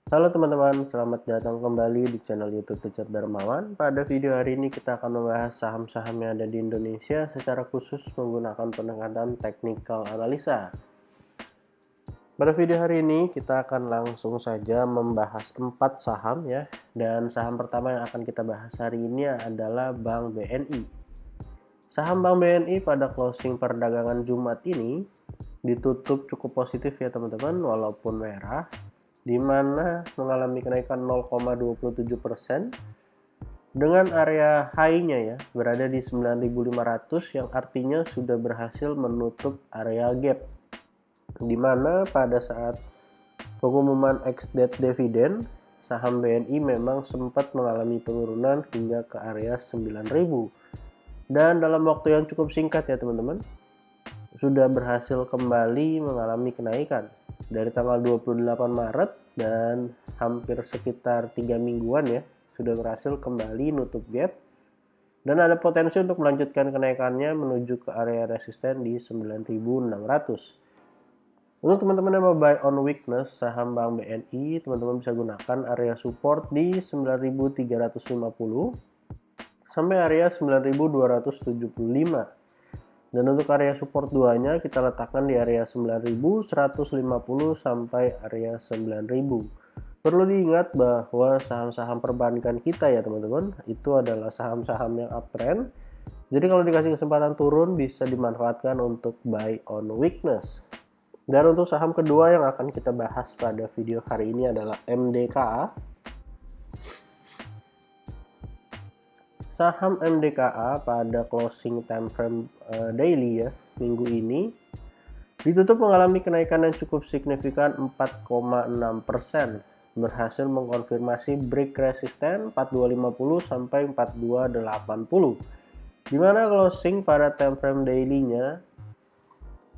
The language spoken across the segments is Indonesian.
Halo teman-teman, selamat datang kembali di channel YouTube Richard Darmawan. Pada video hari ini kita akan membahas saham-saham yang ada di Indonesia secara khusus menggunakan pendekatan teknikal analisa. Pada video hari ini kita akan langsung saja membahas 4 saham ya. Dan saham pertama yang akan kita bahas hari ini adalah Bank BNI. Saham Bank BNI pada closing perdagangan Jumat ini ditutup cukup positif ya teman-teman, walaupun merah, di mana mengalami kenaikan 0,27% dengan area high-nya ya berada di 9.500 yang artinya sudah berhasil menutup area gap, di mana pada saat pengumuman ex-date dividend saham BNI memang sempat mengalami penurunan hingga ke area 9.000 dan dalam waktu yang cukup singkat ya teman-teman sudah berhasil kembali mengalami kenaikan dari tanggal 28 Maret dan hampir sekitar 3 mingguan ya sudah berhasil kembali nutup gap dan ada potensi untuk melanjutkan kenaikannya menuju ke area resisten di 9.600. Untuk teman-teman yang mau buy on weakness saham Bank BNI, teman-teman bisa gunakan area support di 9.350 sampai area 9.275. Dan untuk area support 2-nya kita letakkan di area 9.150 sampai area 9.000. Perlu diingat bahwa saham-saham perbankan kita ya teman-teman, itu adalah saham-saham yang uptrend. Jadi kalau dikasih kesempatan turun bisa dimanfaatkan untuk buy on weakness. Dan untuk saham kedua yang akan kita bahas pada video hari ini adalah MDKA. Saham MDKA pada closing time frame daily ya minggu ini ditutup mengalami kenaikan yang cukup signifikan 4,6%, berhasil mengkonfirmasi break resisten 4250 sampai 4280, di mana closing pada time frame daily-nya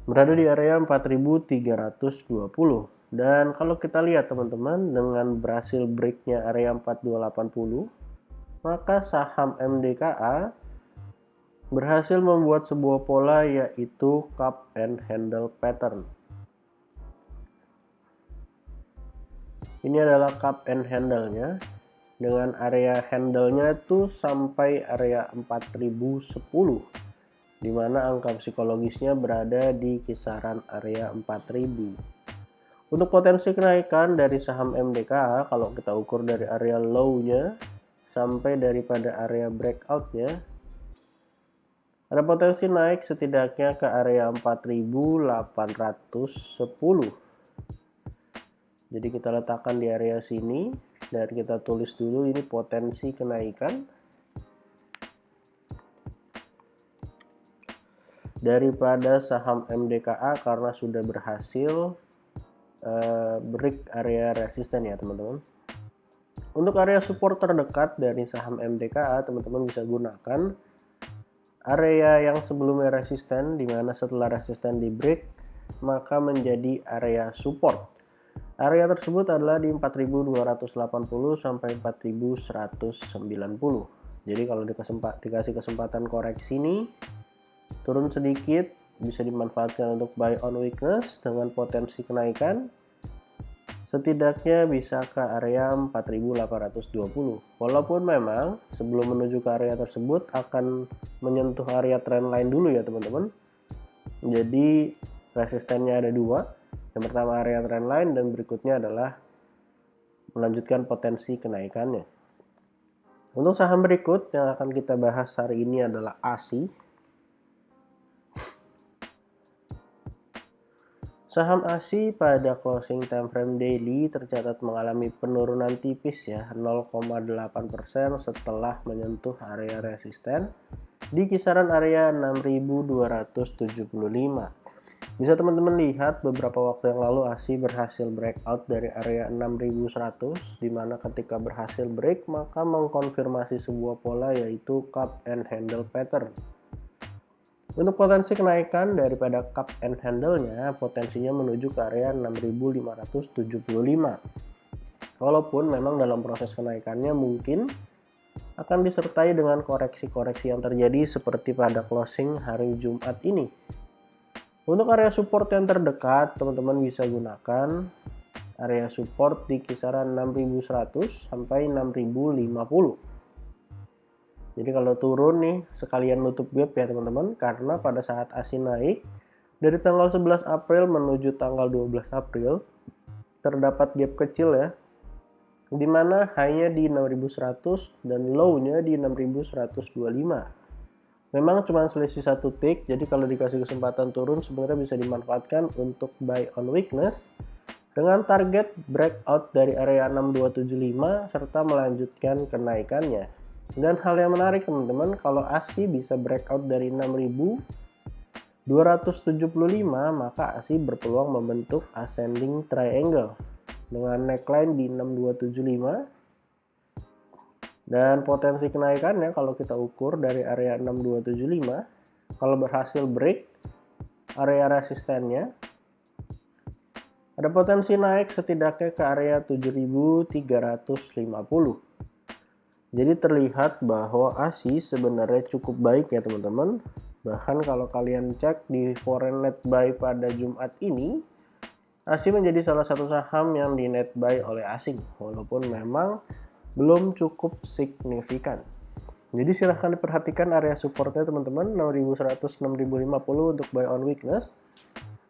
berada di area 4320. Dan kalau kita lihat teman-teman, dengan berhasil breaknya area 4280, maka saham MDKA berhasil membuat sebuah pola yaitu cup and handle pattern. Ini adalah cup and handle-nya dengan area handle-nya itu sampai area 4010, di mana angka psikologisnya berada di kisaran area 4000. Untuk potensi kenaikan dari saham MDKA kalau kita ukur dari area low-nya sampai daripada area breakout-nya, ada potensi naik setidaknya ke area 4.810. Jadi kita letakkan di area sini dan kita tulis dulu ini potensi kenaikan daripada saham MDKA karena sudah berhasil break area resisten ya teman-teman. Untuk area support terdekat dari saham MDKA, teman-teman bisa gunakan area yang sebelumnya resisten, di mana setelah resisten di break, maka menjadi area support. Area tersebut adalah di 4.280 sampai 4.190. Jadi kalau dikasih kesempatan koreksi ini, turun sedikit, bisa dimanfaatkan untuk buy on weakness dengan potensi kenaikan. Setidaknya bisa ke area 4.820. Walaupun memang sebelum menuju ke area tersebut akan menyentuh area trendline dulu ya teman-teman. Jadi resistennya ada dua. Yang pertama area trendline dan berikutnya adalah melanjutkan potensi kenaikannya. Untuk saham berikut yang akan kita bahas hari ini adalah ASI. Saham ASI pada closing time frame daily tercatat mengalami penurunan tipis ya 0,8% setelah menyentuh area resisten di kisaran area 6.275. Bisa teman-teman lihat beberapa waktu yang lalu ASI berhasil breakout dari area 6.100, di mana ketika berhasil break maka mengkonfirmasi sebuah pola yaitu cup and handle pattern. Untuk potensi kenaikan daripada cup and handle-nya, potensinya menuju ke area 6.575. Walaupun memang dalam proses kenaikannya mungkin akan disertai dengan koreksi-koreksi yang terjadi seperti pada closing hari Jumat ini. Untuk area support yang terdekat, teman-teman bisa gunakan area support di kisaran 6.100 sampai 6.050. Jadi kalau turun nih sekalian nutup gap ya teman-teman, karena pada saat ASI naik dari tanggal 11 April menuju tanggal 12 April terdapat gap kecil ya, dimana high-nya di 6.100 dan low-nya di 6.125. Memang cuma selisih satu tick, jadi kalau dikasih kesempatan turun sebenarnya bisa dimanfaatkan untuk buy on weakness dengan target breakout dari area 6275 serta melanjutkan kenaikannya. Dan hal yang menarik teman-teman, kalau ASI bisa breakout dari 6.275, maka ASI berpeluang membentuk ascending triangle dengan neckline di 6275. Dan potensi kenaikannya kalau kita ukur dari area 6275, kalau berhasil break area resistennya, ada potensi naik setidaknya ke area 7350. Jadi terlihat bahwa ASI sebenarnya cukup baik ya teman-teman. Bahkan kalau kalian cek di foreign net buy pada Jumat ini, ASI menjadi salah satu saham yang di net buy oleh asing, walaupun memang belum cukup signifikan. Jadi silahkan diperhatikan area supportnya teman-teman, 6.100-6.050 untuk buy on weakness,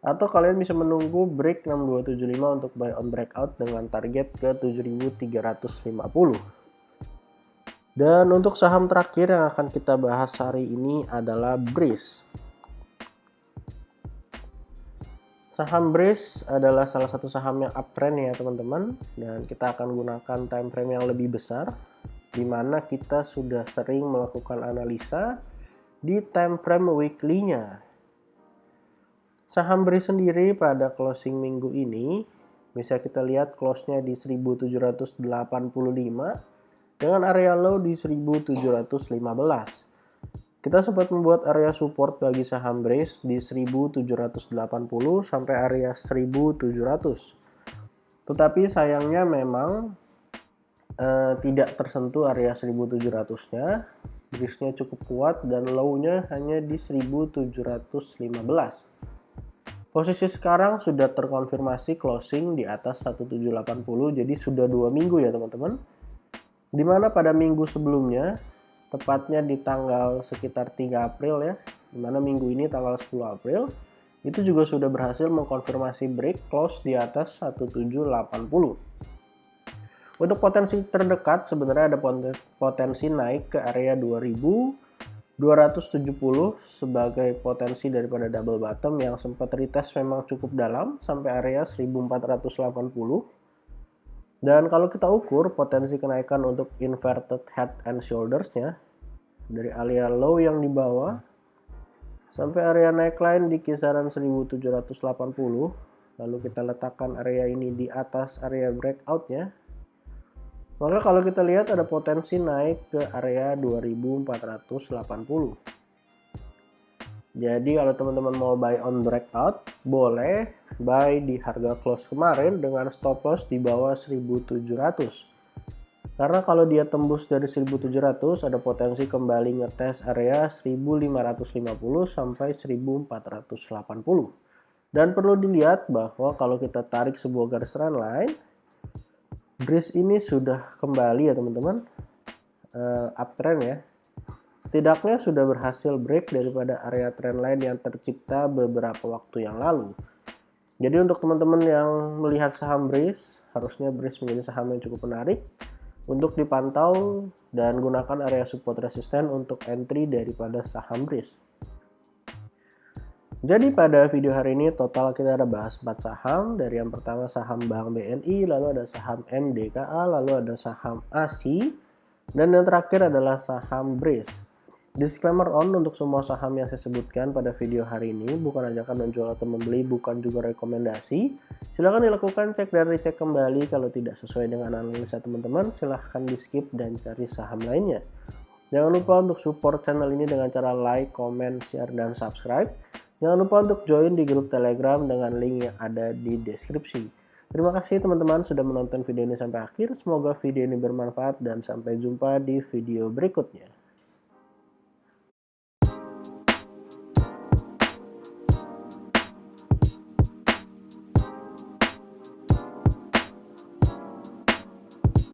atau kalian bisa menunggu break 6275 untuk buy on breakout dengan target ke 7.350. Dan untuk saham terakhir yang akan kita bahas hari ini adalah Breeze. Saham Breeze adalah salah satu saham yang uptrend ya teman-teman, dan kita akan gunakan time frame yang lebih besar, di mana kita sudah sering melakukan analisa di time frame weekly-nya. Saham Breeze sendiri pada closing minggu ini bisa kita lihat close-nya di 1785 dengan area low di 1715. Kita sempat membuat area support bagi saham Breeze di 1780 sampai area 1700. Tetapi sayangnya memang tidak tersentuh area 1700-nya. Breeze-nya cukup kuat dan low-nya hanya di 1715. Posisi sekarang sudah terkonfirmasi closing di atas 1780, jadi sudah 2 minggu ya teman-teman. Dimana pada minggu sebelumnya, tepatnya di tanggal sekitar 3 April ya, dimana minggu ini tanggal 10 April, itu juga sudah berhasil mengkonfirmasi break close di atas 1780. Untuk potensi terdekat sebenarnya ada potensi naik ke area 2270 sebagai potensi daripada double bottom yang sempat retest memang cukup dalam sampai area 1480. Dan kalau kita ukur potensi kenaikan untuk inverted head and shoulders-nya dari area low yang di bawah sampai area neckline di kisaran 1780, lalu kita letakkan area ini di atas area breakout-nya, maka kalau kita lihat ada potensi naik ke area 2480. Jadi kalau teman-teman mau buy on breakout, boleh buy di harga close kemarin dengan stop loss di bawah 1700. Karena kalau dia tembus dari 1700, ada potensi kembali ngetes area 1550 sampai 1480. Dan perlu dilihat bahwa kalau kita tarik sebuah garis trendline, Breeze ini sudah kembali ya teman-teman, uptrend ya. Setidaknya sudah berhasil break daripada area trendline yang tercipta beberapa waktu yang lalu. Jadi untuk teman-teman yang melihat saham Breeze, harusnya Breeze menjadi saham yang cukup menarik untuk dipantau dan gunakan area support resisten untuk entry daripada saham Breeze. Jadi pada video hari ini total kita ada bahas 4 saham. Dari yang pertama saham Bank BNI, lalu ada saham MDKA, lalu ada saham ASI, dan yang terakhir adalah saham Breeze. Disclaimer on untuk semua saham yang saya sebutkan pada video hari ini bukan ajakan menjual atau membeli, bukan juga rekomendasi. Silahkan dilakukan cek dan recheck kembali. Kalau tidak sesuai dengan analisa teman-teman, silahkan di skip dan cari saham lainnya. Jangan lupa untuk support channel ini dengan cara like, comment, share, dan subscribe. Jangan lupa untuk join di grup Telegram dengan link yang ada di deskripsi. Terima kasih teman-teman sudah menonton video ini sampai akhir. Semoga video ini bermanfaat dan sampai jumpa di video berikutnya.